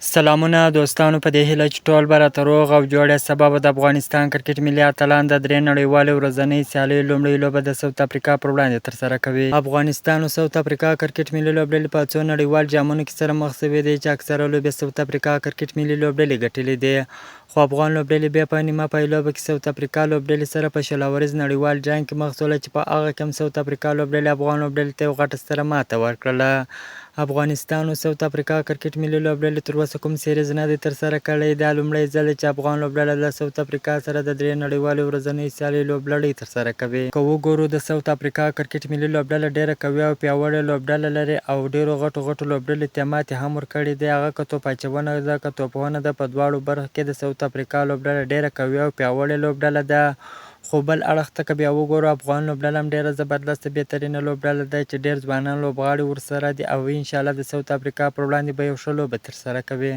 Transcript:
سلامونه دوستانو، په دې هیله چې ټول به راته روغ او جوړ یاست. سبا به د افغانستان کرکټ ملي اتلان د 3 نړیوالې ورځنۍ سیالیو لومړۍ لوبه د ساوث افریقا پر وړاندې ترسره کوي. افغانستان او ساوث افریقا کرکټ ملي لوبډلې په څو نړیوال جامونو کې سره مخ شوي دي چې اکثره لوبې ساوث افریقا کرکټ ملي لوبډلې ګټلې دي، خو افغان لوبډلې بیا په نیمه پای لوبه کې ساوث افریقا لوبډلې سره په شلوريز نړیوال جام کې مخ شوله چې په هغه کې هم ساوث افریقا لوبډلې افغان لوبډلې ته یوه غټه ستره ماته ورکړله. افغانستان او ساوث افریقا کرکټ ملي لوبډلې تر اوسه کوم سیریز نه دی ترسره کړی. دا لومړی ځل دی چې افغان لوبډله له ساوث افریقا سره د 3 نړیوالې ورځنۍ سیالیو لوبلړۍ ترسره کوي. که وګورو د ساوث افریقا کرکټ ملي لوبډله ډیره قوي او پیاوړې لوبډله لري او ډیرو غټو لوبډلو ته ماتې هم ورکړې دي. هغه که توپ اچونه ده که توپونه ده، په دواړو برخو کې د ساوث افریقا لوبډله ډیره قوي او پیاوړې لوبډله ده. خو بل اړخ ته که بیا وګورو، افغان لوبډله هم ډیره زبردسته بهترینه لوبډله ده چې ډیر ځوانان لوبغاړي ورسره دي او انشاءالله د ساوث افریقا پر وړاندې به یو ښه لوبه ترسره کوي.